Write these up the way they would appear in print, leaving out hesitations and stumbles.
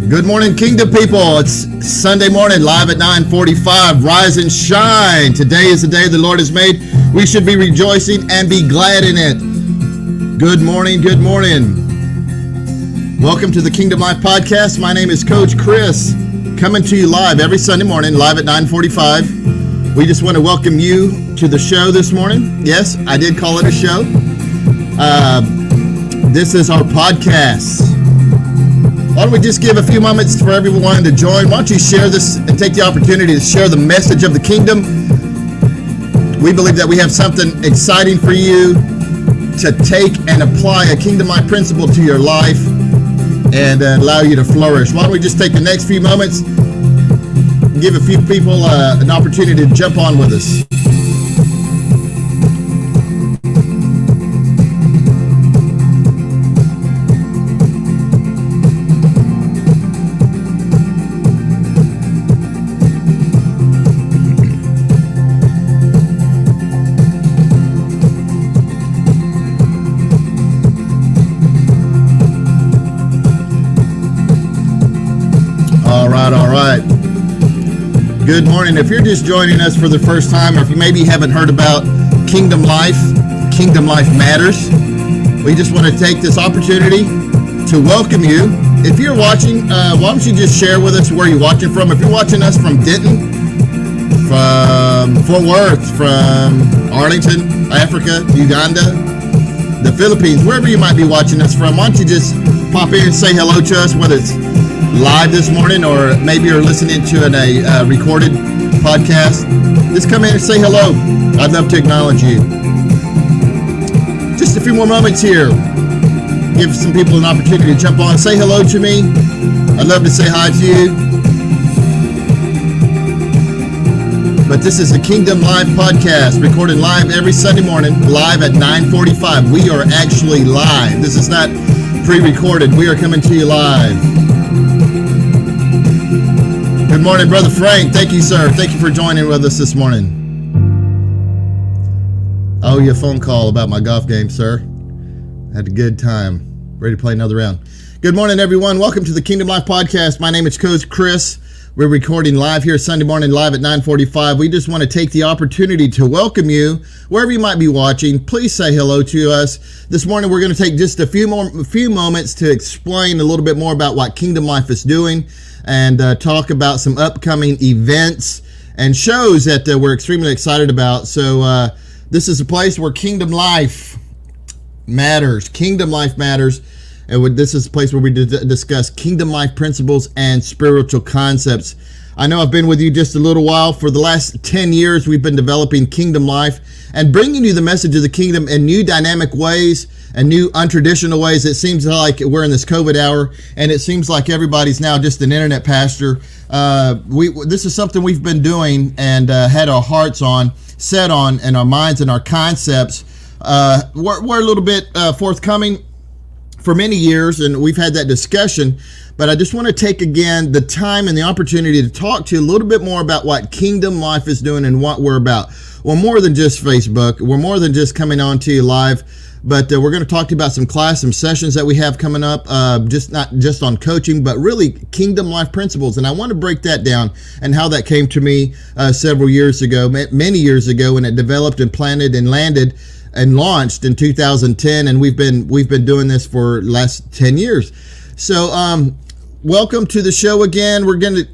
Good morning, Kingdom people. It's Sunday morning, live at 9:45. Rise and shine. Today is the day the Lord has made. We should be rejoicing and be glad in it. Good morning, good morning. Welcome to the Kingdom Life Podcast. My name is Coach Chris, coming to you live every Sunday morning, live at 9:45. We just want to welcome you to the show this morning. Yes, I did call it a show. This is our podcast. Why don't we just give a few moments for everyone to join? Why don't you share this and take the opportunity to share the message of the kingdom? We believe that we have something exciting for you to take and apply a kingdom life principle to your life and allow you to flourish. Why don't we just take the next few moments and give a few people an opportunity to jump on with us. All right. Good morning. If you're just joining us for the first time, or if you maybe haven't heard about Kingdom Life Matters, we just want to take this opportunity to welcome you. If you're watching, why don't you just share with us where you're watching from? If you're watching us from Denton, from Fort Worth, from Arlington, Africa, Uganda, the Philippines, wherever you might be watching us from, why don't you just pop in and say hello to us, whether it's live this morning or maybe you're listening to a recorded podcast. Just come in and say hello. I'd love to acknowledge you. Just a few more moments here. Give some people an opportunity to jump on and say hello to me. I'd love to say hi to you. But this is the Kingdom Live Podcast, recorded live every Sunday morning, live at 9:45. We are actually live. This is not pre-recorded. We are coming to you live. Good morning, Brother Frank. Thank you, sir. Thank you for joining with us this morning. I owe you a phone call about my golf game, sir. Had a good time. Ready to play another round. Good morning, everyone. Welcome to the Kingdom Life Podcast. My name is Coach Chris. We're recording live here Sunday morning, live at 9:45. We just want to take the opportunity to welcome you wherever you might be watching. Please say hello to us. This morning, we're going to take just a few moments to explain a little bit more about what Kingdom Life is doing and talk about some upcoming events and shows that we're extremely excited about. So this is a place where Kingdom Life matters. Kingdom Life matters. And this is a place where we discuss kingdom life principles and spiritual concepts. I know I've been with you just a little while. For the last 10 years, we've been developing Kingdom Life and bringing you the message of the kingdom in new dynamic ways and new untraditional ways. It seems like we're in this COVID hour, and it seems like everybody's now just an internet pastor. This is something we've been doing and had our hearts on, set on, and our minds and our concepts. We're a little bit forthcoming for many years, and we've had that discussion, but I just want to take again the time and the opportunity to talk to you a little bit more about what Kingdom Life is doing and what we're about. We're more than just Facebook. We're more than just coming on to you live, but we're going to talk to you about some sessions that we have coming up, not just on coaching, but really Kingdom Life principles. And I want to break that down and how that came to me several years ago, many years ago, when it developed and planted and landed and launched in 2010, and we've been doing this for the last 10 years. So welcome to the show again. We're going to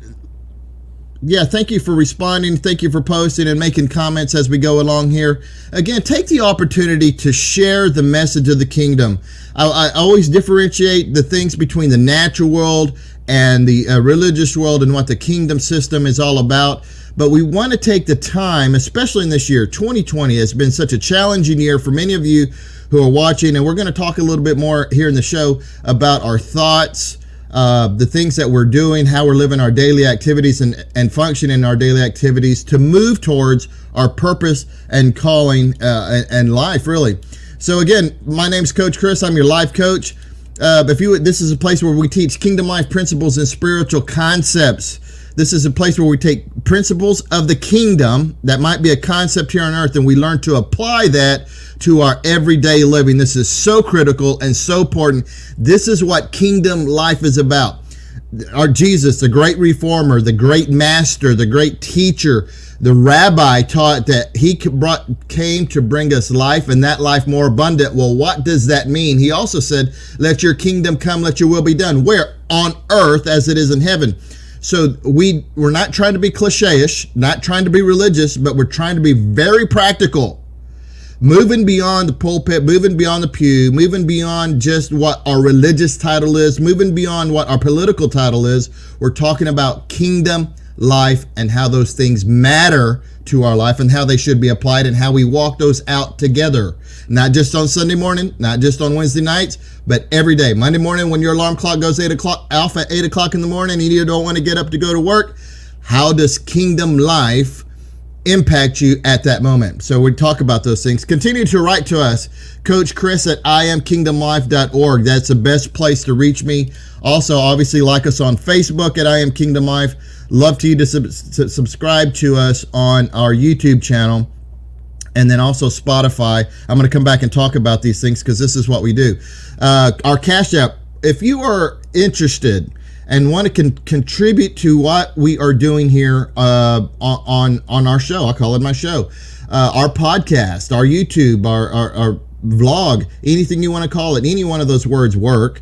Yeah, thank you for responding. Thank you for posting and making comments as we go along here. Again, take the opportunity to share the message of the kingdom. I always differentiate the things between the natural world and the religious world and what the kingdom system is all about. But we want to take the time, especially in this year. 2020 has been such a challenging year for many of you who are watching, and we're going to talk a little bit more here in the show about our thoughts, the things that we're doing, how we're living our daily activities and function in our daily activities to move towards our purpose and calling and life, really. So again, my name's Coach Chris. I'm your life coach. This is a place where we teach kingdom life principles and spiritual concepts. This is a place where we take principles of the kingdom that might be a concept here on earth, and we learn to apply that to our everyday living. This is so critical and so important. This is what kingdom life is about. Our Jesus, the great reformer, the great master, the great teacher, the rabbi taught that he came to bring us life and that life more abundant. Well, what does that mean? He also said, let your kingdom come, let your will be done. Where? On earth as it is in heaven. So we're not trying to be cliche-ish, not trying to be religious, but we're trying to be very practical. Moving beyond the pulpit, moving beyond the pew, moving beyond just what our religious title is, moving beyond what our political title is. We're talking about kingdom life and how those things matter to our life and how they should be applied and how we walk those out together. Not just on Sunday morning, not just on Wednesday nights, but every day. Monday morning when your alarm clock goes off at 8 o'clock in the morning and you don't want to get up to go to work, how does kingdom life impact you at that moment? So we talk about those things. Continue to write to us, Coach Chris at IamKingdomLife.org. That's the best place to reach me. Also, obviously, like us on Facebook at I Am Kingdom Life. Love to you to subscribe to us on our YouTube channel. And then also Spotify. I'm going to come back and talk about these things because this is what we do. Our Cash App, if you are interested and want to contribute to what we are doing here on our show, I call it my show, our podcast, our YouTube, our vlog, anything you want to call it, any one of those words work.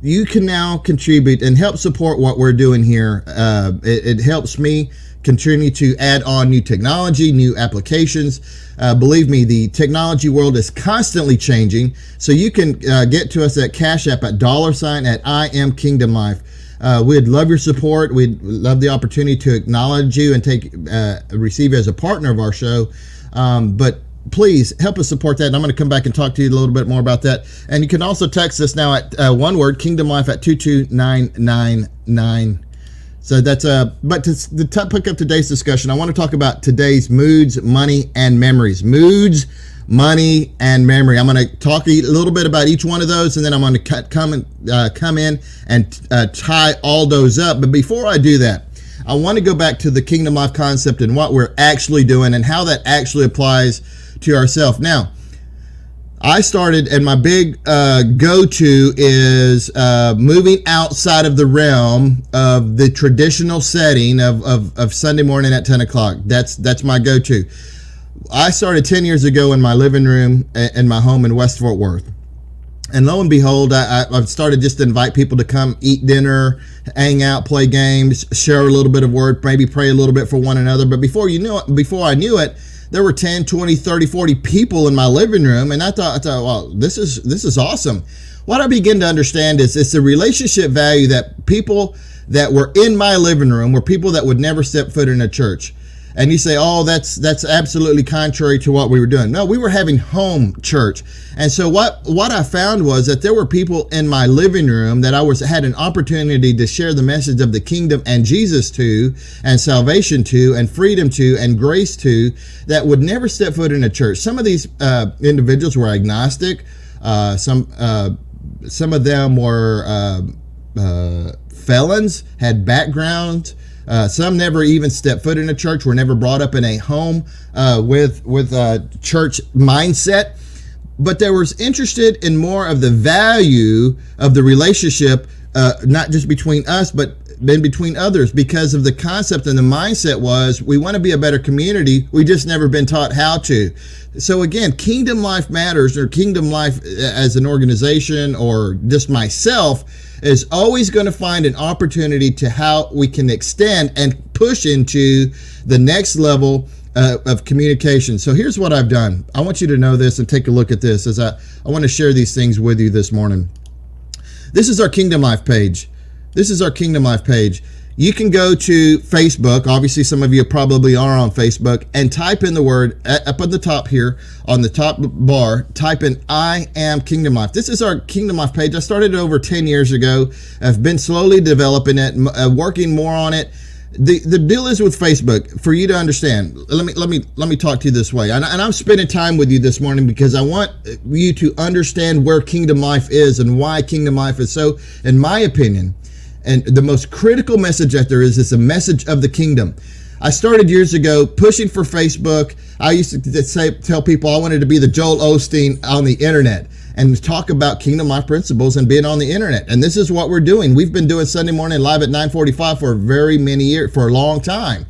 You can now contribute and help support what we're doing here. It helps me continue to add on new technology, new applications. Believe me, the technology world is constantly changing. So you can get to us at Cash App at $ at I Am Kingdom Life. We'd love your support. We'd love the opportunity to acknowledge you and receive you as a partner of our show. But please help us support that. And I'm going to come back and talk to you a little bit more about that. And you can also text us now at one word, Kingdom Life at 22999. So that's but to pick up today's discussion, I want to talk about today's moods, money, and memories. Moods, money, and memory. I'm going to talk a little bit about each one of those, and then I'm going to come in and tie all those up. But before I do that, I want to go back to the Kingdom Life concept and what we're actually doing and how that actually applies to ourselves. Now, I started, and my big go-to is moving outside of the realm of the traditional setting of Sunday morning at 10 o'clock. That's my go-to. I started 10 years ago in my living room in my home in West Fort Worth. And lo and behold, I've started just to invite people to come eat dinner, hang out, play games, share a little bit of word, maybe pray a little bit for one another. But before I knew it, there were 10, 20, 30, 40 people in my living room. And I thought, well, this is awesome. What I began to understand is it's the relationship value that people that were in my living room were people that would never step foot in a church. And you say, oh, that's absolutely contrary to what we were doing. No, we were having home church. And so what I found was that there were people in my living room that had an opportunity to share the message of the kingdom and Jesus to, and salvation to, and freedom to, and grace to, that would never step foot in a church. Some of these individuals were agnostic. Some of them were felons, had backgrounds. Some never even stepped foot in a church, were never brought up in a home with church mindset. But they were interested in more of the value of the relationship, not just between us, but in between others, because of the concept and the mindset was we want to be a better community. We just never been taught how to. So again, Kingdom Life Matters, or Kingdom Life as an organization, or just myself, is always going to find an opportunity to how we can extend and push into the next level of communication. So here's what I've done. I want you to know this and take a look at this as I want to share these things with you this morning. This is our Kingdom Life page. This is our Kingdom Life page. You can go to Facebook. Obviously, some of you probably are on Facebook, and type in the word up at the top here on the top bar. Type in I Am Kingdom Life. This is our Kingdom Life page. I started it over 10 years ago. I've been slowly developing it, working more on it. The deal is with Facebook, for you to understand. Let me talk to you this way. And I'm spending time with you this morning because I want you to understand where Kingdom Life is and why Kingdom Life is so, in my opinion, and the most critical message that there is a message of the kingdom. I started years ago pushing for Facebook. I used to tell people I wanted to be the Joel Osteen on the internet and talk about Kingdom Life principles and being on the internet. And this is what we're doing. We've been doing Sunday morning live at 9:45 for very many years, for a long time.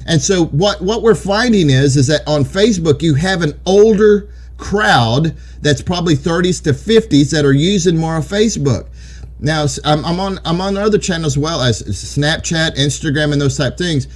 And so what we're finding is that on Facebook, you have an older crowd that's probably 30s to 50s that are using more of Facebook. Now, I'm on other channels as well as Snapchat, Instagram, and those type things.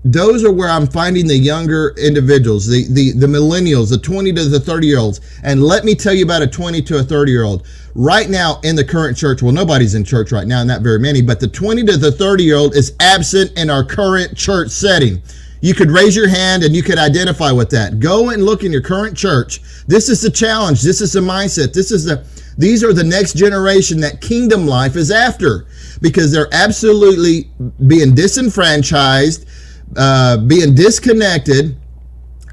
Those are where I'm finding the younger individuals, the millennials, the 20 to the 30-year-olds. And let me tell you about a 20 to a 30-year-old. Right now in the current church, well, nobody's in church right now, not very many, but the 20 to the 30-year-old is absent in our current church setting. You could raise your hand and you could identify with that. Go and look in your current church. This is the challenge. This is the mindset. These are the next generation that Kingdom Life is after, because they're absolutely being disenfranchised, being disconnected,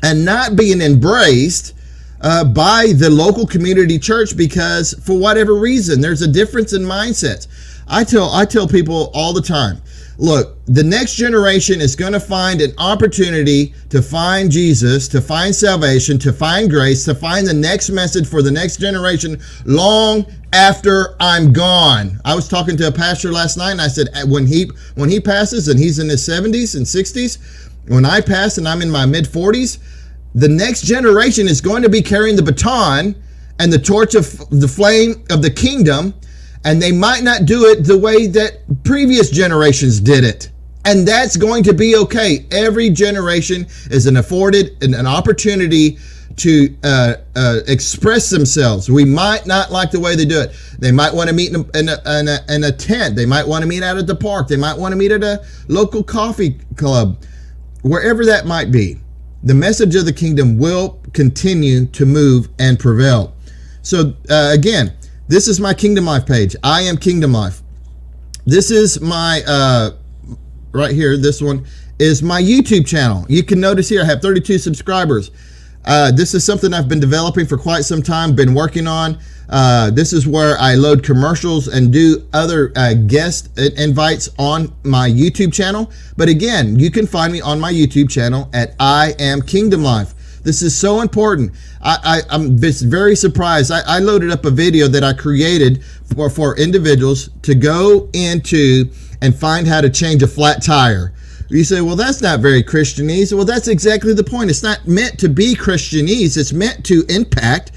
and not being embraced by the local community church because for whatever reason, there's a difference in mindsets. I tell people all the time, look, the next generation is going to find an opportunity to find Jesus, to find salvation, to find grace, to find the next message for the next generation long after I'm gone. I was talking to a pastor last night and I said, when he passes and he's in his 70s and 60s, when I pass and I'm in my mid 40s, the next generation is going to be carrying the baton and the torch of the flame of the kingdom. And they might not do it the way that previous generations did it. And that's going to be okay. Every generation is afforded an opportunity to express themselves. We might not like the way they do it. They might want to meet in a tent. They might want to meet out at the park. They might want to meet at a local coffee club. Wherever that might be, the message of the kingdom will continue to move and prevail. So again, this is my Kingdom Life page. I Am Kingdom Life. This is my, right here, this one is my YouTube channel. You can notice here I have 32 subscribers. This is something I've been developing for quite some time, been working on. This is where I load commercials and do other guest invites on my YouTube channel. But again, you can find me on my YouTube channel at I Am Kingdom Life. This is so important. I'm just very surprised. I loaded up a video that I created for individuals to go into and find how to change a flat tire. You say, well, that's not very Christianese. Well, that's exactly the point. It's not meant to be Christianese. It's meant to impact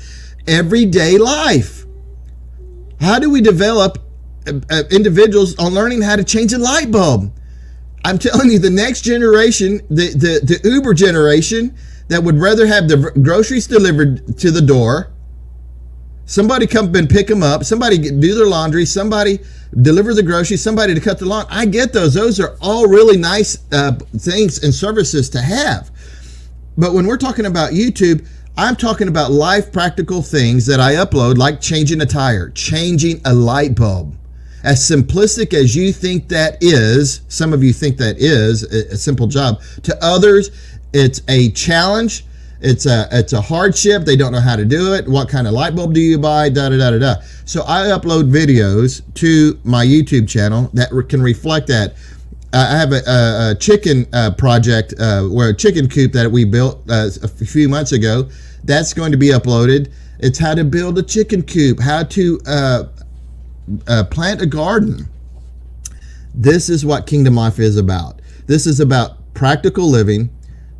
everyday life. How do we develop individuals on learning how to change a light bulb? I'm telling you, the next generation, the Uber generation, that would rather have the groceries delivered to the door, somebody come and pick them up, somebody do their laundry, somebody deliver the groceries, somebody to cut the lawn. I get those. Those are all really nice things and services to have. But when we're talking about YouTube, I'm talking about life practical things that I upload, like changing a tire, changing a light bulb. As simplistic as you think that is, some of you think that is a simple job. To others, it's a challenge. It's a hardship. They don't know how to do it. What kind of light bulb do you buy? So I upload videos to my YouTube channel that can reflect that. I have a chicken project where a chicken coop that we built a few months ago. That's going to be uploaded. It's how to build a chicken coop, how to plant a garden. This is what Kingdom Life is about. This is about practical living.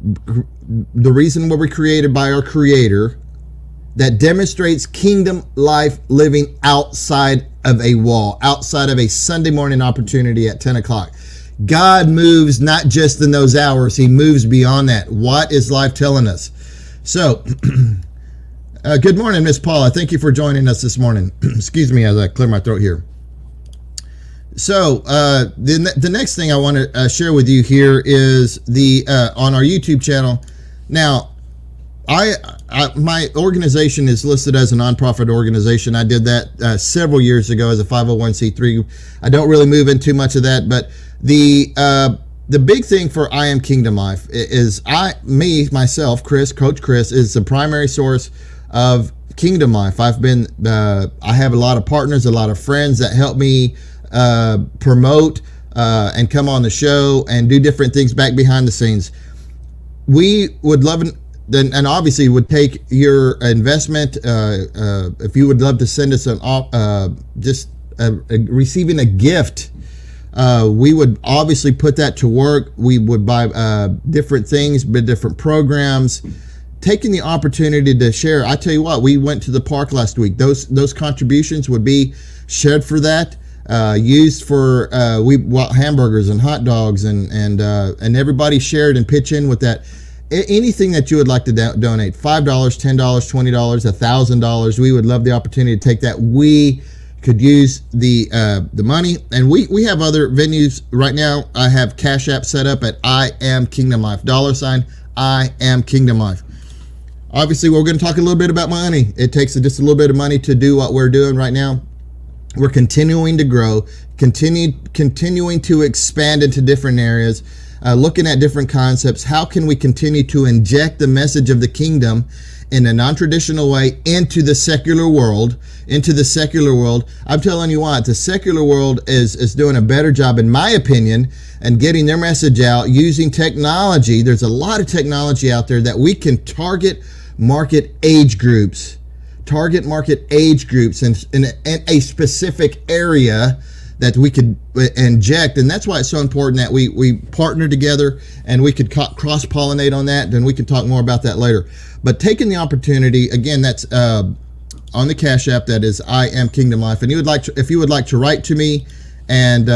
The reason we were created by our Creator, that demonstrates kingdom life living outside of a wall, outside of a Sunday morning opportunity at 10 o'clock. God moves not just in those hours. He moves beyond that. What is life telling us? So, good morning, Miss Paula. Thank you for joining us this morning. Excuse me as I clear my throat here. So, the next thing I want to share with you here is on our YouTube channel. Now, my organization is listed as a nonprofit organization. I did that several years ago as a 501c3. I don't really move into much of that, but the big thing for I Am Kingdom Life is myself, Coach Chris, is the primary source of Kingdom Life. I have a lot of partners, a lot of friends that help me promote and come on the show and do different things back behind the scenes. We would love and obviously would take your investment. If you would love to send us receiving a gift, we would obviously put that to work. We would buy different things, different programs, taking the opportunity to share. I tell you what, we went to the park last week. Those contributions would be shared for that. Used for we bought hamburgers and hot dogs and everybody shared and pitch in with that. Anything that you would like to donate, $5, $10, $20, $1,000, we would love the opportunity to take that. We could use the money, and we have other venues right now. I have Cash App set up at I Am Kingdom Life, $ I Am Kingdom Life. Obviously, we're going to talk a little bit about money. It takes just a little bit of money to do what we're doing right now. We're continuing to grow, continuing to expand into different areas. Looking at different concepts. How can we continue to inject the message of the kingdom in a non-traditional way into the secular world? I'm telling you what, the secular world is doing a better job, in my opinion, and getting their message out using technology. There's a lot of technology out there that we can target market age groups in a specific area that we could inject. And that's why it's so important that we partner together and we could cross-pollinate on that. Then we can talk more about that later. But taking the opportunity, again, that's on the Cash App, that is I Am Kingdom Life. And if you would like to write to me and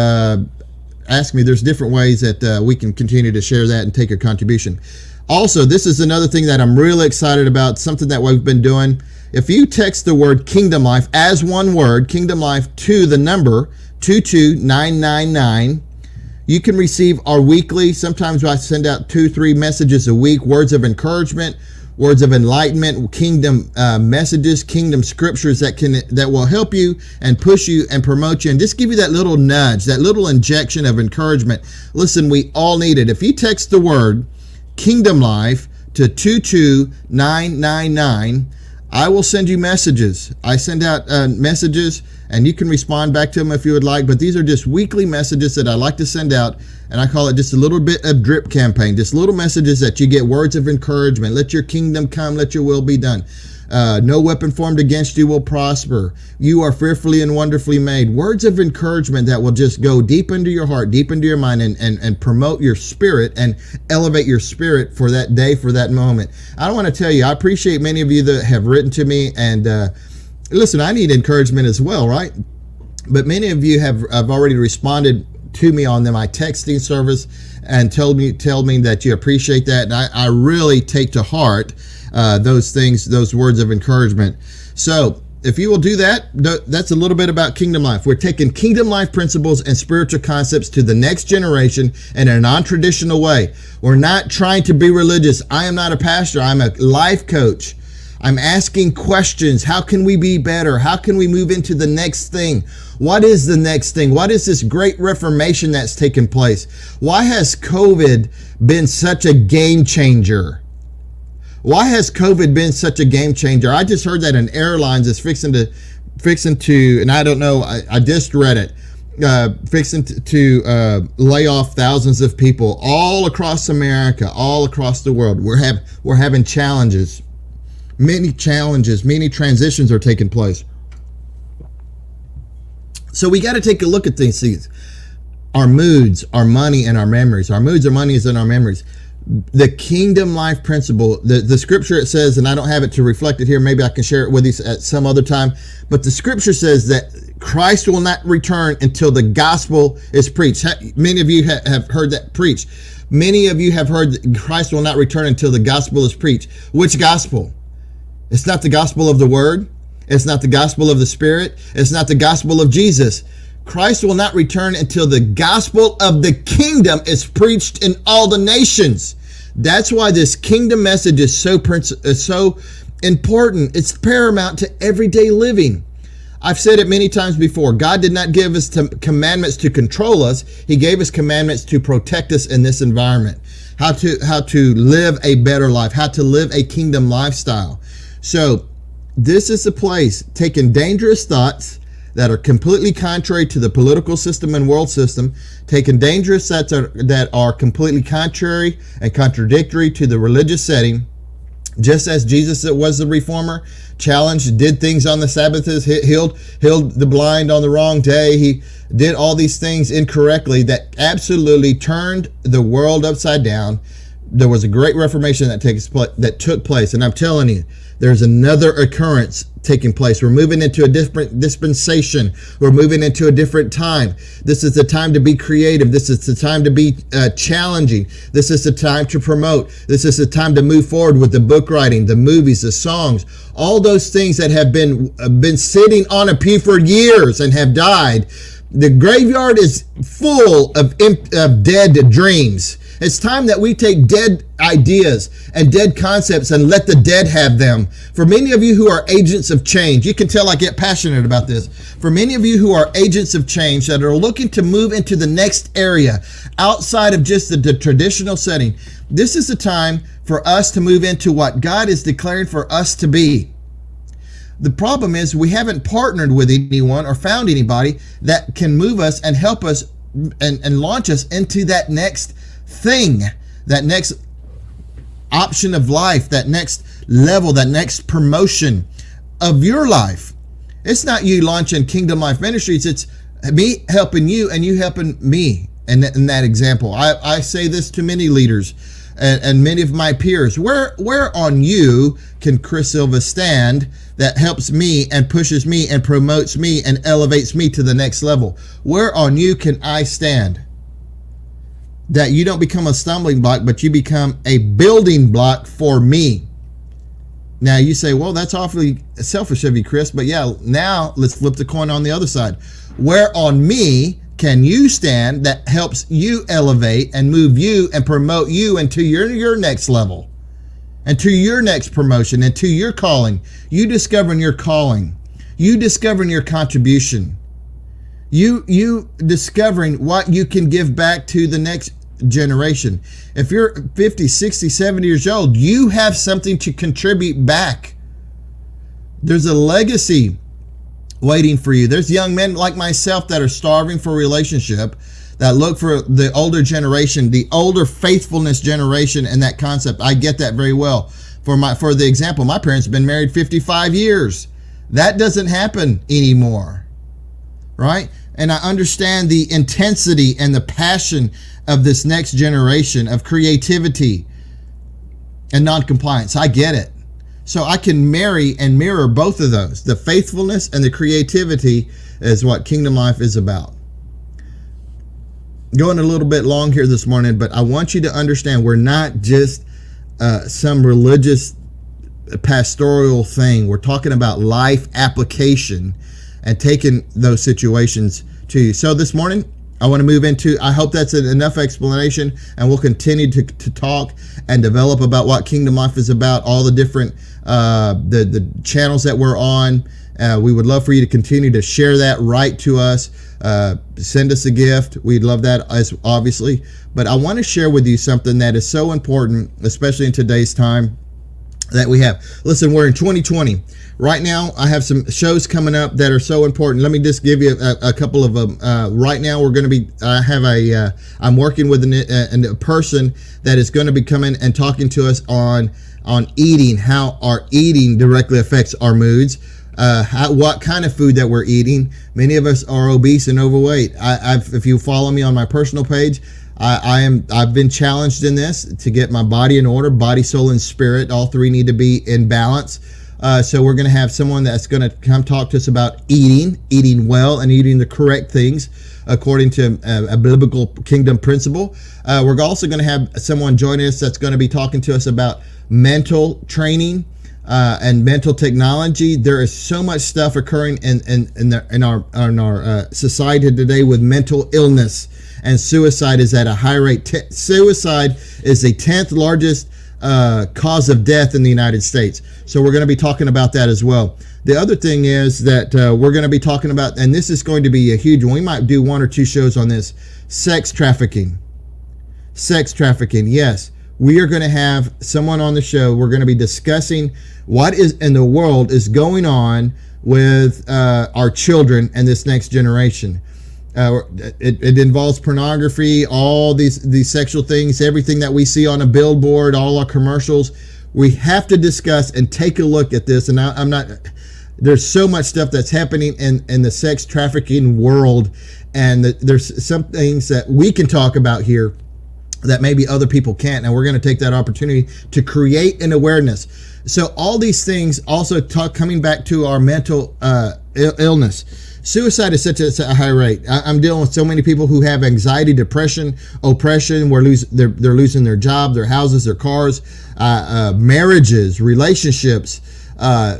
ask me, there's different ways that we can continue to share that and take your contribution. Also, this is another thing that I'm really excited about, something that we've been doing. If you text the word Kingdom Life as one word, Kingdom Life, to the number 22999, you can receive our weekly. Sometimes I send out 2-3 messages a week, words of encouragement, words of enlightenment, kingdom messages, kingdom scriptures that will help you and push you and promote you and just give you that little nudge, that little injection of encouragement. Listen, we all need it. If you text the word Kingdom Life to 22999, I will send you messages. I send out messages, and you can respond back to them if you would like. But these are just weekly messages that I like to send out, and I call it just a little bit of drip campaign. Just little messages that you get, words of encouragement. Let your kingdom come. Let your will be done. No weapon formed against you will prosper. You are fearfully and wonderfully made. Words of encouragement that will just go deep into your heart, deep into your mind, and promote your spirit and elevate your spirit for that day, for that moment. I want to tell you, I appreciate many of you that have written to me, and listen, I need encouragement as well, right? But many of you have already responded to me on my texting service and tell me that you appreciate that, and I really take to heart those things, those words of encouragement. So if you will do that, that's a little bit about Kingdom Life. We're taking Kingdom Life principles and spiritual concepts to the next generation in a non-traditional way. We're not trying to be religious. I am not a pastor. I'm a life coach. I'm asking questions. How can we be better? How can we move into the next thing? What is the next thing? What is this great reformation that's taken place? Why has COVID been such a game changer? Why has COVID been such a game changer? I just heard that an airlines is fixing to, and I don't know, I just read it, fixing to lay off thousands of people all across America, all across the world. We're having challenges. Many transitions are taking place. So we got to take a look at these things. Our moods, our money, and our memories. Our moods, our monies, and our memories. The Kingdom Life principle, the scripture, it says, and I don't have it to reflect it here, maybe I can share it with you at some other time, but the scripture says that Christ will not return until the gospel is preached. Many of you have heard that preached. Many of you have heard that Christ will not return until the gospel is preached. Which gospel? It's not the gospel of the word. It's not the gospel of the Spirit. It's not the gospel of Jesus. Christ will not return until the gospel of the kingdom is preached in all the nations. That's why this kingdom message is so important. It's paramount to everyday living. I've said it many times before. God did not give us commandments to control us. He gave us commandments to protect us in this environment. How to live a better life, how to live a kingdom lifestyle. So this is the place, taking dangerous thoughts that are completely contrary to the political system and world system, taking dangerous thoughts that are completely contrary and contradictory to the religious setting, just as Jesus was the reformer, challenged, did things on the Sabbath, healed the blind on the wrong day. He did all these things incorrectly that absolutely turned the world upside down. There was a great reformation that took place, and I'm telling you, there's another occurrence taking place. We're moving into a different dispensation. We're moving into a different time. This is the time to be creative. This is the time to be challenging. This is the time to promote. This is the time to move forward with the book writing, the movies, the songs, all those things that have been sitting on a pew for years and have died. The graveyard is full of dead dreams. It's time that we take dead ideas and dead concepts and let the dead have them. For many of you who are agents of change, you can tell I get passionate about this. For many of you who are agents of change that are looking to move into the next area outside of just the traditional setting, this is the time for us to move into what God is declaring for us to be. The problem is we haven't partnered with anyone or found anybody that can move us and help us and launch us into that next thing, that next option of life, that next level, that next promotion of your life. It's not you launching Kingdom Life Ministries. It's me helping you and you helping me in that example. I say this to many leaders and many of my peers. Where on you can Chris Silva stand that helps me and pushes me and promotes me and elevates me to the next level? Where on you can I stand that you don't become a stumbling block, but you become a building block for me? Now you say, well, that's awfully selfish of you, Chris. But yeah, now let's flip the coin on the other side. Where on me can you stand that helps you elevate and move you and promote you into your next level, and to your next promotion, and to your calling? You discovering your calling, you discovering your contribution, you discovering what you can give back to the next generation. If you're 50, 60, 70 years old, you have something to contribute back. There's a legacy waiting for you. There's young men like myself that are starving for a relationship, that look for the older generation, the older faithfulness generation, and that concept. I get that very well. For the example, my parents have been married 55 years. That doesn't happen anymore, right? And I understand the intensity and the passion of this next generation of creativity and non-compliance. I get it. So I can marry and mirror both of those. The faithfulness and the creativity is what Kingdom Life is about. Going a little bit long here this morning, but I want you to understand we're not just some religious pastoral thing. We're talking about life application and taking those situations to you. So this morning, I want to move into, I hope that's enough explanation, and we'll continue to talk and develop about what Kingdom Life is about, all the different the channels that we're on. We would love for you to continue to share that, write to us, send us a gift. We'd love that, as obviously. But I want to share with you something that is so important, especially in today's time that we have. Listen, we're in 2020. Right now, I have some shows coming up that are so important. Let me just give you a couple of them. Right now, we're going to be, I'm working with a person that is going to be coming and talking to us on eating, how our eating directly affects our moods, what kind of food that we're eating. Many of us are obese and overweight. If you follow me on my personal page, I've been challenged in this to get my body in order. Body, soul, and spirit, all three need to be in balance. So we're going to have someone that's going to come talk to us about eating well and eating the correct things according to a biblical kingdom principle. We're also going to have someone join us that's going to be talking to us about mental training and mental technology. There is so much stuff occurring in our society today with mental illness, and suicide is at a high rate. Suicide is the 10th largest cause of death in the United States. So we're going to be talking about that as well. The other thing is that we're going to be talking about, and this is going to be a huge one. We might do 1 or 2 shows on this. Sex trafficking. Sex trafficking. Yes. We are going to have someone on the show. We're going to be discussing what is in the world is going on with our children and this next generation. It involves pornography, all these sexual things, everything that we see on a billboard, all our commercials. We have to discuss and take a look at this. And I'm not, there's so much stuff that's happening in the sex trafficking world. And there's some things that we can talk about here that maybe other people can't. And we're going to take that opportunity to create an awareness. So all these things also coming back to our mental illness. Suicide is such a high rate. I'm dealing with so many people who have anxiety, depression, oppression, where they're losing their job, their houses, their cars, marriages, relationships.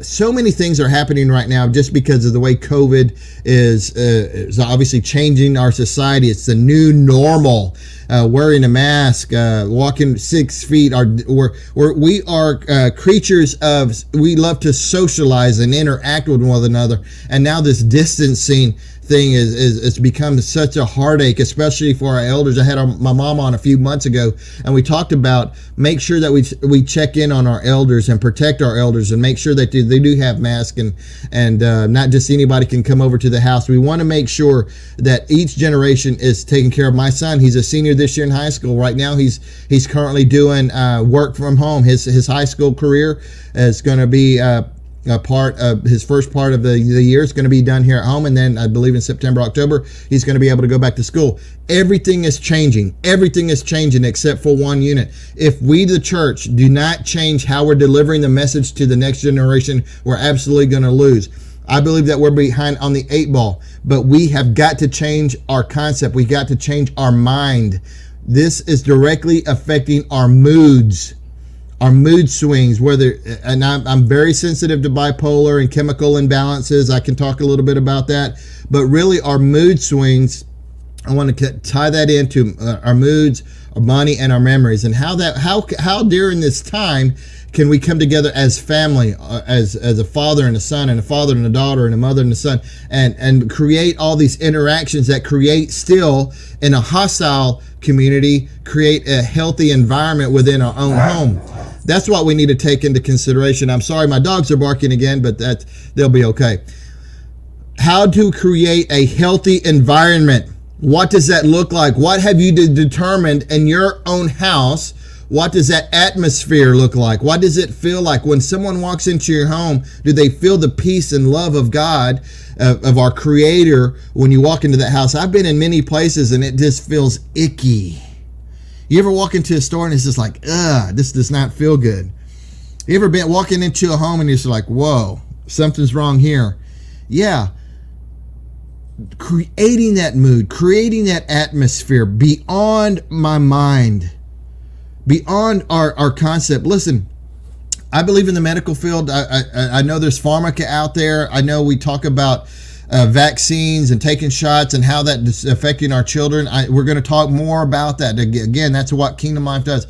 So many things are happening right now just because of the way COVID is obviously changing our society. It's the new normal. Wearing a mask, walking 6 feet. We are creatures of, we love to socialize and interact with one another. And now this distancing thing is become such a heartache, especially for our elders. I had my mom on a few months ago, and we talked about make sure that we check in on our elders and protect our elders and make sure that they do have masks and not just anybody can come over to the house. We want to make sure that each generation is taken care of. My son, he's a senior this year in high school. Right now, he's currently doing work from home. His high school career is going to be a part of his first part of the year is going to be done here at home, and then I believe in September, October, he's going to be able to go back to school. Everything is changing. Everything is changing except for one unit. If we, the church, do not change how we're delivering the message to the next generation, we're absolutely going to lose. I believe that we're behind on the 8 ball, but we have got to change our concept. We got to change our mind. This is directly affecting our moods. Our mood swings, and I'm very sensitive to bipolar and chemical imbalances. I can talk a little bit about that, but really our mood swings, I want to tie that into our moods, our money, and our memories, and how during this time can we come together as family, as a father and a son, and a father and a daughter, and a mother and a son, and create all these interactions that create still in a hostile community, create a healthy environment within our own home. That's what we need to take into consideration. I'm sorry, my dogs are barking again, but they'll be okay. How to create a healthy environment. What does that look like? What have you determined in your own house? What does that atmosphere look like? What does it feel like when someone walks into your home? Do they feel the peace and love of God, of our Creator, when you walk into that house? I've been in many places and it just feels icky. You ever walk into a store and it's just like, this does not feel good? You ever been walking into a home and you're just like, whoa, something's wrong here? Yeah. Creating that mood, creating that atmosphere beyond my mind, beyond our concept. Listen, I believe in the medical field. I know there's pharmaca out there. I know we talk about vaccines and taking shots and how that is affecting our children. We're going to talk more about that. Again, that's what Kingdom Life does.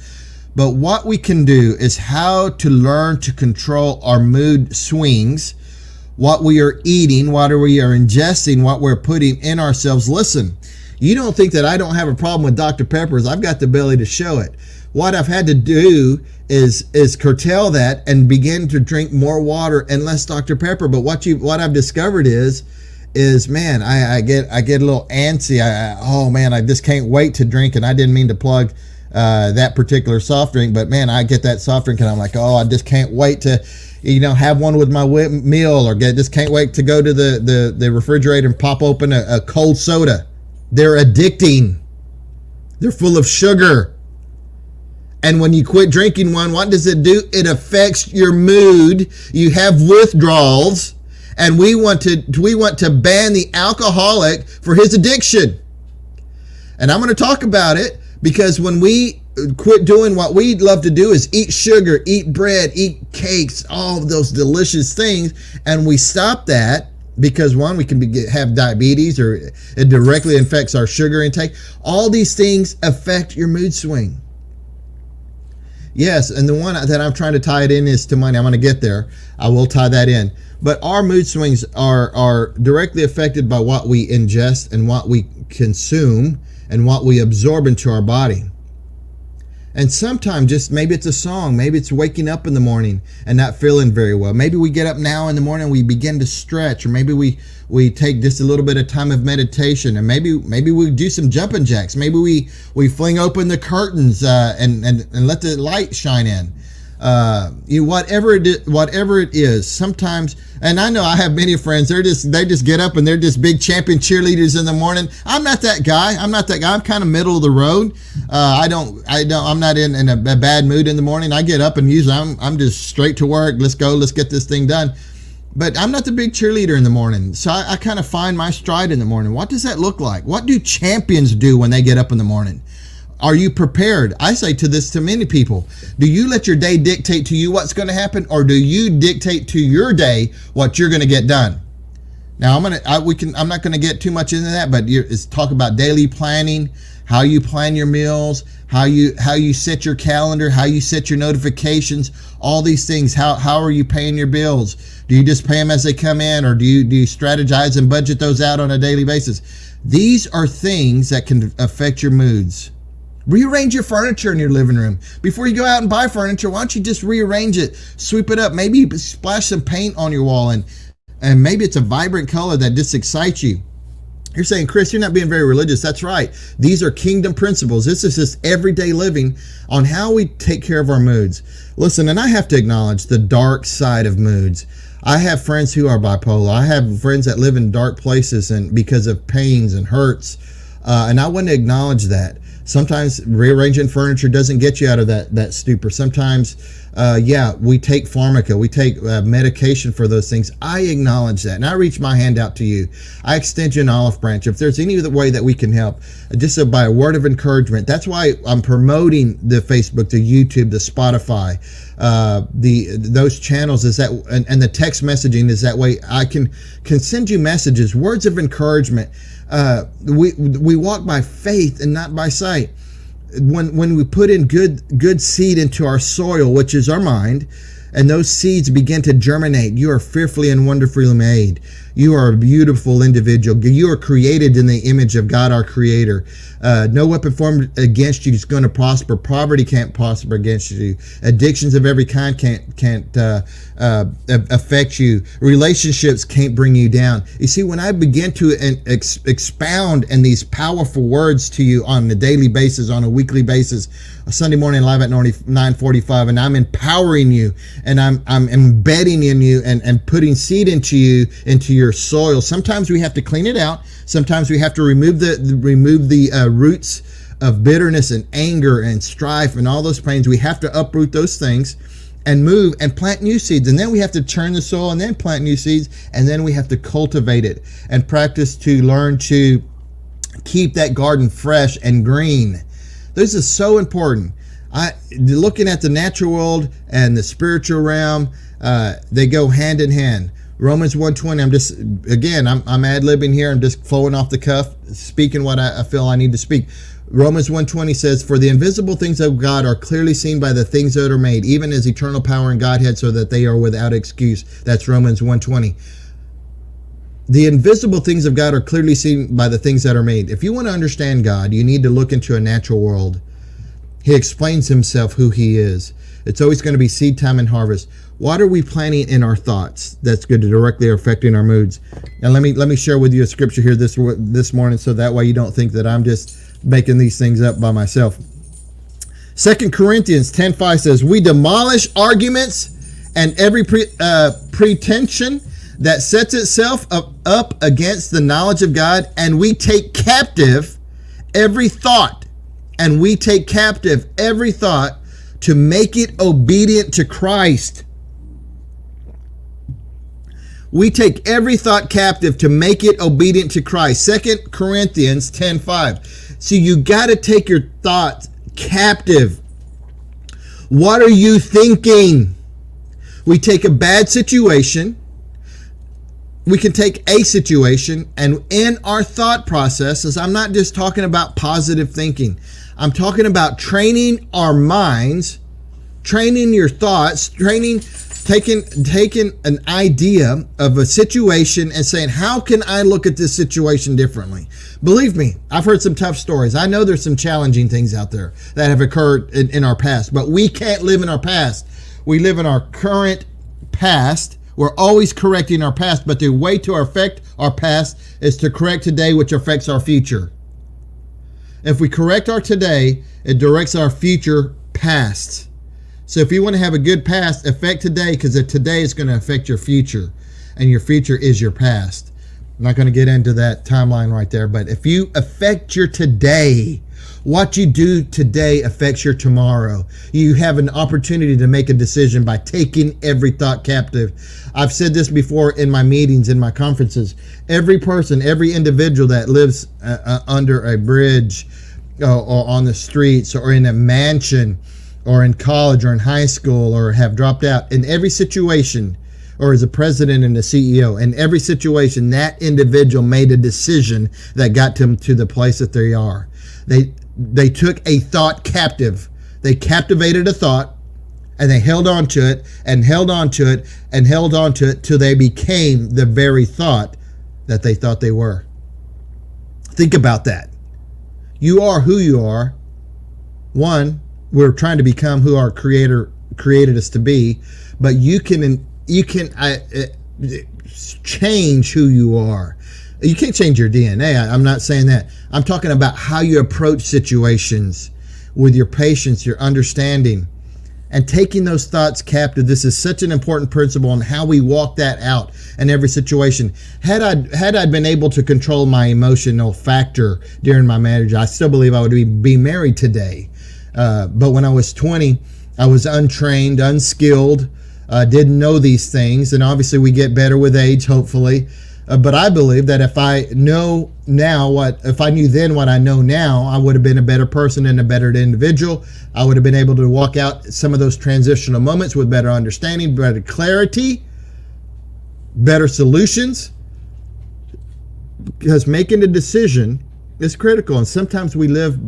But what we can do is how to learn to control our mood swings, what we are eating, what we are ingesting, what we're putting in ourselves. Listen, you don't think that I don't have a problem with Dr. Peppers. I've got the ability to show it. What I've had to do is curtail that and begin to drink more water and less Dr. Pepper. But what I've discovered is man, I get a little antsy. I just can't wait to drink. And I didn't mean to plug that particular soft drink, but man, I get that soft drink and I'm like, I just can't wait to, have one with my meal, or just can't wait to go to the refrigerator and pop open a cold soda. They're addicting. They're full of sugar. And when you quit drinking one, what does it do? It affects your mood. You have withdrawals. And we want to ban the alcoholic for his addiction. And I'm going to talk about it because when we quit doing what we love to do is eat sugar, eat bread, eat cakes, all of those delicious things, and we stop that because one, we can have diabetes, or it directly affects our sugar intake. All these things affect your mood swing. Yes, and the one that I'm trying to tie it in is to money. I'm going to get there. I will tie that in. But our mood swings are directly affected by what we ingest and what we consume and what we absorb into our body. And sometimes just maybe it's a song, maybe it's waking up in the morning and not feeling very well. Maybe we get up now in the morning and we begin to stretch, or maybe we take just a little bit of time of meditation, and maybe we do some jumping jacks. Maybe we fling open the curtains and let the light shine in. Whatever it is, sometimes, and I know I have many friends, they just get up and they're just big champion cheerleaders in the morning. I'm not that guy. I'm kind of middle of the road. I'm not in a bad mood in the morning. I get up and usually I'm just straight to work. Let's go. Let's get this thing done. But I'm not the big cheerleader in the morning. So I kind of find my stride in the morning. What does that look like? What do champions do when they get up in the morning? Are you prepared? I say to many people, do you let your day dictate to you what's going to happen, or do you dictate to your day what you're going to get done? Now I'm not going to get too much into that, but it's talk about daily planning, how you plan your meals, how you set your calendar, how you set your notifications, all these things. How are you paying your bills? Do you just pay them as they come in, or do you strategize and budget those out on a daily basis? These are things that can affect your moods. Rearrange your furniture in your living room. Before you go out and buy furniture, why don't you just rearrange it, sweep it up, maybe splash some paint on your wall, and maybe it's a vibrant color that just excites you. You're saying, Chris, you're not being very religious. That's right. These are kingdom principles. This is just everyday living on how we take care of our moods. Listen, and I have to acknowledge the dark side of moods. I have friends who are bipolar. I have friends that live in dark places and because of pains and hurts, and I want to acknowledge that. Sometimes rearranging furniture doesn't get you out of that stupor. Sometimes, we take pharmaca, we take medication for those things. I acknowledge that, and I reach my hand out to you. I extend you an olive branch. If there's any other way that we can help, just by a word of encouragement. That's why I'm promoting the Facebook, the YouTube, the Spotify, those channels is that, and the text messaging is that way. I can send you messages, words of encouragement. We walk by faith and not by sight. When we put in good seed into our soil, which is our mind, and those seeds begin to germinate, you are fearfully and wonderfully made. You are a beautiful individual. You are created in the image of God, our Creator. No weapon formed against you is going to prosper. Poverty can't prosper against you. Addictions of every kind can't affect you. Relationships can't bring you down. You see, when I begin to expound in these powerful words to you on a daily basis, on a weekly basis, a Sunday morning live at 9:45, and I'm empowering you, and I'm embedding in you and putting seed into you, into your soil. Sometimes we have to clean it out. Sometimes we have to remove the roots of bitterness and anger and strife and all those pains. We have to uproot those things and move and plant new seeds. And then we have to turn the soil and then plant new seeds. And then we have to cultivate it and practice to learn to keep that garden fresh and green. This is so important. Looking at the natural world and the spiritual realm, they go hand in hand. Romans 1:20. I'm ad-libbing here. I'm just flowing off the cuff, speaking what I feel I need to speak. Romans 1:20 says, "For the invisible things of God are clearly seen by the things that are made, even as eternal power and Godhead, so that they are without excuse." That's Romans 1:20. The invisible things of God are clearly seen by the things that are made. If you want to understand God, you need to look into a natural world. He explains himself, who he is. It's always going to be seed time and harvest. What are we planting in our thoughts that's good to directly affecting our moods? And let me share with you a scripture here this morning, so that way you don't think that I'm just making these things up by myself. 2 Corinthians 10:5 says, "We demolish arguments and every pretension that sets itself up against the knowledge of God, and we take captive every thought." And we take captive every thought to make it obedient to Christ. We take every thought captive to make it obedient to Christ. 2 Corinthians 10:5. So you got to take your thoughts captive. What are you thinking? We take a bad situation. We can take a situation, and in our thought processes, I'm not just talking about positive thinking. I'm talking about training our minds, training your thoughts, taking an idea of a situation and saying, how can I look at this situation differently? Believe me, I've heard some tough stories. I know there's some challenging things out there that have occurred in our past, but we can't live in our past. We live in our current past. We're always correcting our past, but the way to affect our past is to correct today, which affects our future. If we correct our today, it directs our future past. So if you want to have a good past, affect today, because today is going to affect your future, and your future is your past. I'm not going to get into that timeline right there, but if you affect your today, what you do today affects your tomorrow. You have an opportunity to make a decision by taking every thought captive. I've said this before in my meetings, in my conferences. Every person, every individual that lives under a bridge or on the streets or in a mansion or in college or in high school or have dropped out, in every situation, or as a president and a CEO, in every situation, that individual made a decision that got them to the place that they are. They took a thought captive. They captivated a thought, and they held on to it and held on to it and held on to it till they became the very thought that they thought they were. Think about that. You are who you are. One, we're trying to become who our Creator created us to be, but you can change who you are. You can't change your DNA. I'm not saying that. I'm talking about how you approach situations with your patience, your understanding, and taking those thoughts captive. This is such an important principle on how we walk that out in every situation. Had I been able to control my emotional factor during my marriage, I still believe I would be married today. But when I was 20, I was untrained, unskilled, didn't know these things, and obviously we get better with age, hopefully. But I believe that if I knew then what I know now, I would have been a better person and a better individual. I would have been able to walk out some of those transitional moments with better understanding, better clarity, better solutions. Because making a decision is critical, and sometimes we live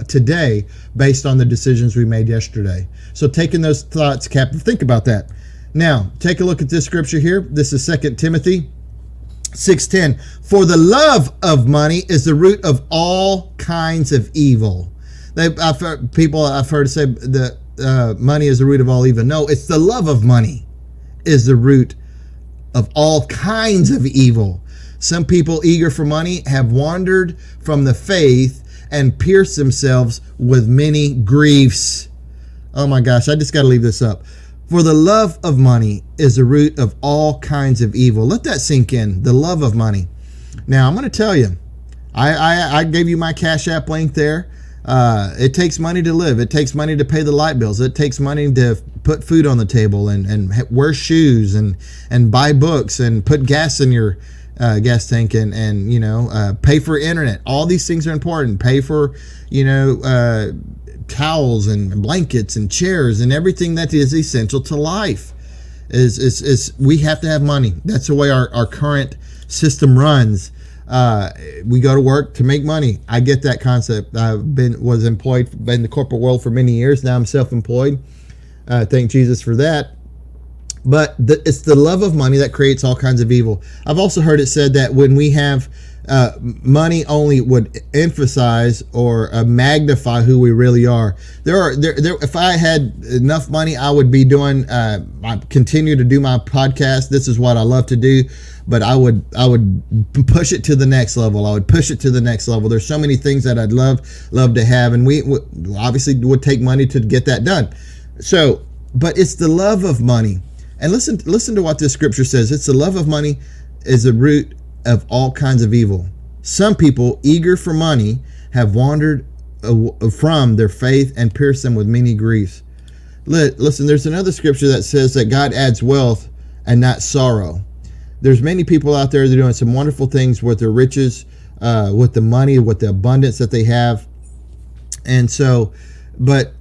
today based on the decisions we made yesterday. So taking those thoughts captive, think about that. Now, take a look at this scripture here. This is 2 Timothy 6:10. For the love of money is the root of all kinds of evil. I've heard say that money is the root of all evil. No, it's the love of money is the root of all kinds of evil. Some people eager for money have wandered from the faith and pierced themselves with many griefs. Oh my gosh, I just got to leave this up. For the love of money is the root of all kinds of evil. Let that sink in, the love of money. Now, I'm going to tell you, I gave you my Cash App link there. It takes money to live. It takes money to pay the light bills. It takes money to put food on the table and wear shoes and buy books and put gas in your gas tank and pay for internet. All these things are important. Pay for, towels and blankets and chairs and everything that is essential to life. Is we have to have money. That's the way our current system runs. We go to work to make money. I get that concept. Was employed in the corporate world for many years. Now I'm self-employed. Thank Jesus for that. But it's the love of money that creates all kinds of evil. I've also heard it said that when we have money only would emphasize or magnify who we really are. If I had enough money, I would be doing. I continue to do my podcast. This is what I love to do, but I would push it to the next level. I would push it to the next level. There's so many things that I'd love to have, and we obviously would take money to get that done. So, but it's the love of money. And listen to what this scripture says. It's the love of money is the root of all kinds of evil. Some people, eager for money, have wandered from their faith and pierced them with many griefs. Listen, there's another scripture that says that God adds wealth and not sorrow. There's many people out there that are doing some wonderful things with their riches, with the money, with the abundance that they have. And so, but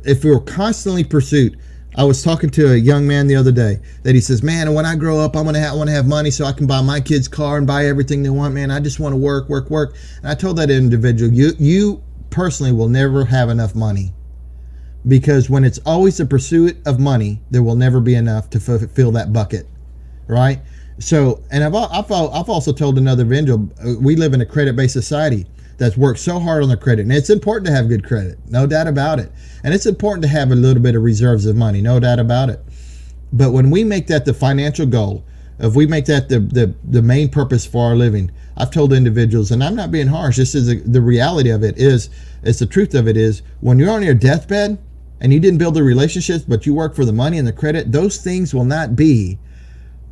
if we're constantly pursued, I was talking to a young man the other day that he says, man, when I grow up, I want to have money so I can buy my kids' car and buy everything they want, man. I just want to work. And I told that individual, you personally will never have enough money, because when it's always the pursuit of money, there will never be enough to fill that bucket, right? So, and I've also told another individual, we live in a credit-based society that's worked so hard on their credit. And it's important to have good credit, no doubt about it. And it's important to have a little bit of reserves of money, no doubt about it. But when we make that the financial goal, if we make that the main purpose for our living, I've told individuals, and I'm not being harsh, this is the reality of it is, it's the truth of it is, when you're on your deathbed and you didn't build the relationships, but you work for the money and the credit, those things will not be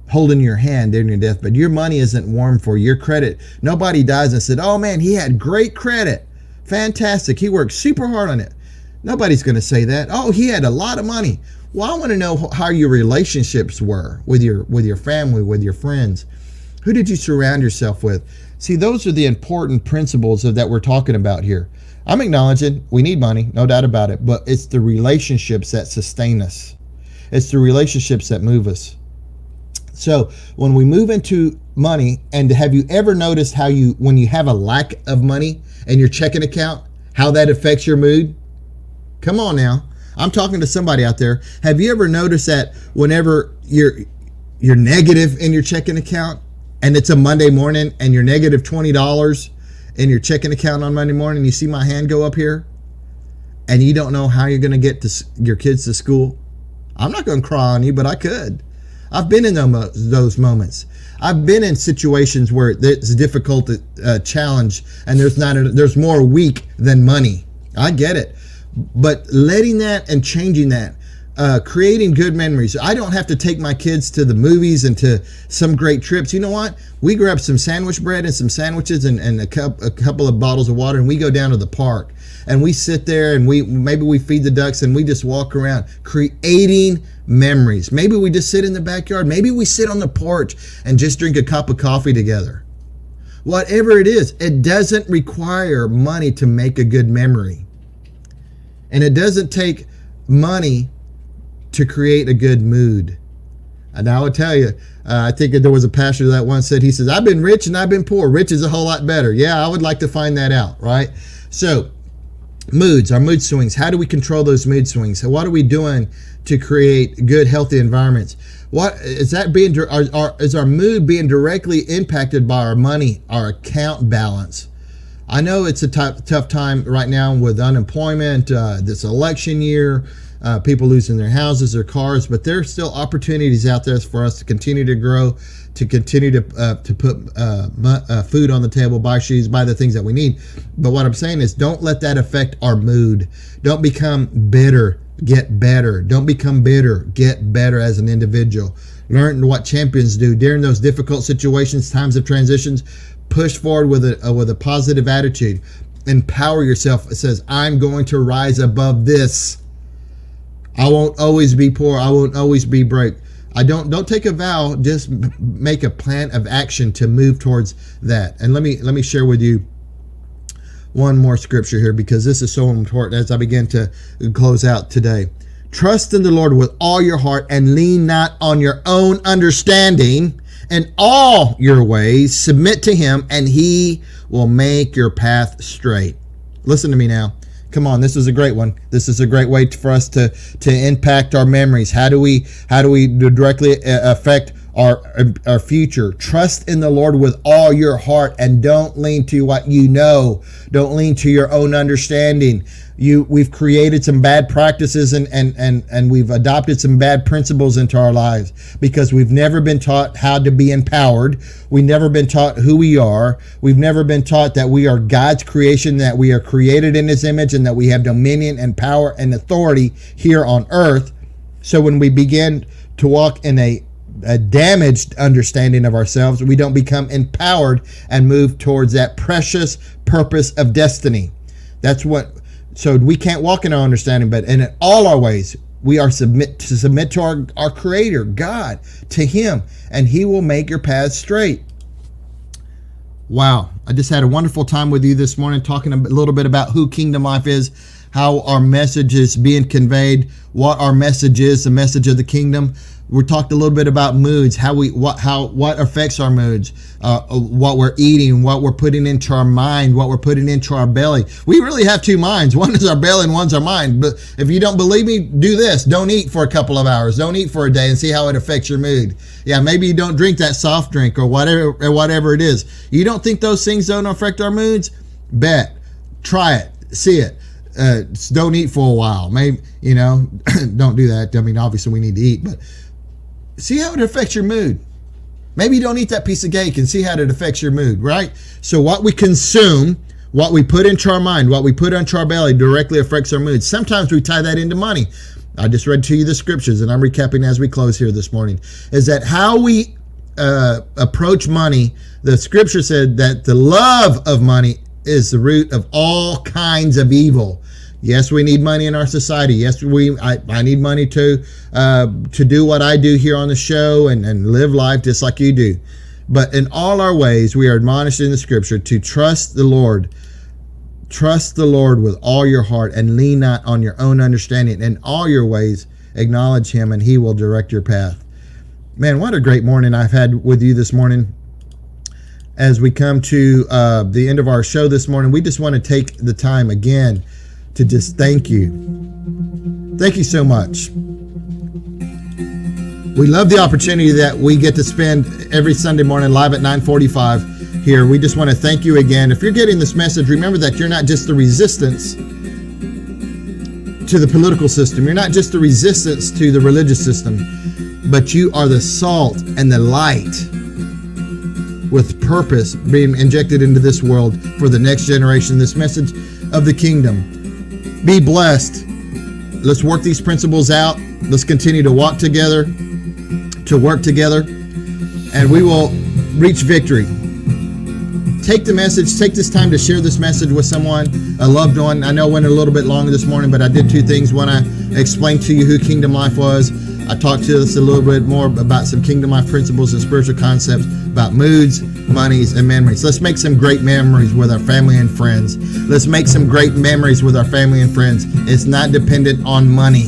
holding your hand during your deathbed. Your money isn't warm for your credit. Nobody dies and said, oh man, he had great credit. Fantastic. He worked super hard on it. Nobody's going to say that. Oh, he had a lot of money. Well, I want to know how your relationships were with your family, with your friends. Who did you surround yourself with? See, those are the important principles that we're talking about here. I'm acknowledging we need money, no doubt about it, but it's the relationships that sustain us. It's the relationships that move us. So when we move into money, and have you ever noticed how when you have a lack of money in your checking account, how that affects your mood? Come on now. I'm talking to somebody out there. Have you ever noticed that whenever you're negative in your checking account, and it's a Monday morning and you're negative $20 in your checking account on Monday morning, you see my hand go up here and you don't know how you're going to get your kids to school? I'm not going to cry on you, but I could. I've been in those moments. I've been in situations where it's a difficult challenge, and there's more weak than money. I get it. But letting that and changing that, creating good memories. I don't have to take my kids to the movies and to some great trips. You know what? We grab some sandwich bread and some sandwiches and a couple of bottles of water, and we go down to the park. And we sit there and maybe we feed the ducks and we just walk around creating memories. Maybe we just sit in the backyard. Maybe we sit on the porch and just drink a cup of coffee together. Whatever it is, it doesn't require money to make a good memory. And it doesn't take money to create a good mood. And I would tell you, I think there was a pastor that once said, he says, I've been rich and I've been poor. Rich is a whole lot better. Yeah, I would like to find that out, right? So, moods, our mood swings. How do we control those mood swings? So what are we doing to create good, healthy environments? What is that is our mood being directly impacted by our money, our account balance? I know it's a tough time right now with unemployment, this election year, people losing their houses, their cars, but there's still opportunities out there for us to continue to grow, to continue to put food on the table, buy shoes, buy the things that we need. But what I'm saying is, don't let that affect our mood. Don't become bitter. Get better. Don't become bitter. Get better as an individual. Learn what champions do during those difficult situations, times of transitions. Push forward with a positive attitude. Empower yourself. It says, I'm going to rise above this. I won't always be poor. I won't always be broke. Don't take a vow. Just make a plan of action to move towards that. And let me share with you one more scripture here, because this is so important as I begin to close out today. Trust in the Lord with all your heart and lean not on your own understanding. In all your ways submit to him, and he will make your path straight. Listen to me now. Come on, this is a great one. This is a great way for us to impact our memories. How do we directly affect our future? Trust in the Lord with all your heart, and don't lean to what you know. Don't lean to your own understanding. We've created some bad practices and we've adopted some bad principles into our lives because we've never been taught how to be empowered. We've never been taught who we are. We've never been taught that we are God's creation, that we are created in his image, and that we have dominion and power and authority here on earth. So when we begin to walk in a damaged understanding of ourselves, we don't become empowered and move towards that precious purpose of destiny. So we can't walk in our understanding, but in all our ways, We are submit to our Creator, God, to Him, and He will make your path straight. Wow. I just had a wonderful time with you this morning, talking a little bit about who Kingdom Life is, how our message is being conveyed, what our message is, the message of the kingdom. We talked a little bit about moods, what affects our moods, what we're eating, what we're putting into our mind, what we're putting into our belly. We really have two minds. One is our belly and one's our mind. But if you don't believe me, do this. Don't eat for a couple of hours. Don't eat for a day and see how it affects your mood. Yeah, maybe you don't drink that soft drink or whatever it is. You don't think those things don't affect our moods? Bet. Try it. See it. Don't eat for a while. Maybe, don't do that. I mean, obviously we need to eat, but see how it affects your mood. Maybe you don't eat that piece of cake and see how it affects your mood, right? So what we consume, what we put into our mind, what we put into our belly directly affects our mood. Sometimes we tie that into money. I just read to you the scriptures, and I'm recapping as we close here this morning, is that how we approach money. The scripture said that the love of money is the root of all kinds of evil. Yes, we need money in our society. Yes, I need money to do what I do here on the show and live life just like you do. But in all our ways, we are admonished in the scripture to trust the Lord. Trust the Lord with all your heart and lean not on your own understanding. In all your ways, acknowledge Him and He will direct your path. Man, what a great morning I've had with you this morning. As we come to the end of our show this morning, we just want to take the time again to just thank you. Thank you so much. We love the opportunity that we get to spend every Sunday morning live at 9:45 here. We just want to thank you again. If you're getting this message, remember that you're not just the resistance to the political system. You're not just the resistance to the religious system, but you are the salt and the light with purpose being injected into this world for the next generation. This message of the kingdom. Be blessed. Let's work these principles out. Let's continue to walk together, to work together, and we will reach victory. Take the message, take this time to share this message with someone, a loved one. I know it went a little bit longer this morning, but I did two things. One, I explained to you who Kingdom Life was. I talked to us a little bit more about some Kingdom Life principles and spiritual concepts about moods, monies, and memories. Let's make some great memories with our family and friends. Let's make some great memories with our family and friends. It's not dependent on money.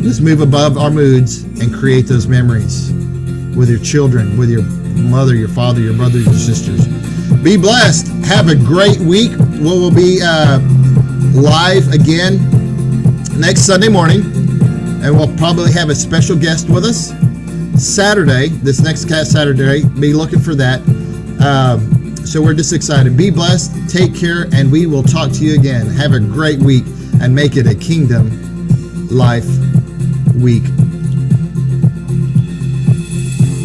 Let's move above our moods and create those memories with your children, with your mother, your father, your brothers, your sisters. Be blessed. Have a great week. We'll be live again next Sunday morning, and we'll probably have a special guest with us Saturday, this next Saturday. Be looking for that. So we're just excited. Be blessed. Take care, and we will talk to you again. Have a great week, and make it a Kingdom Life week.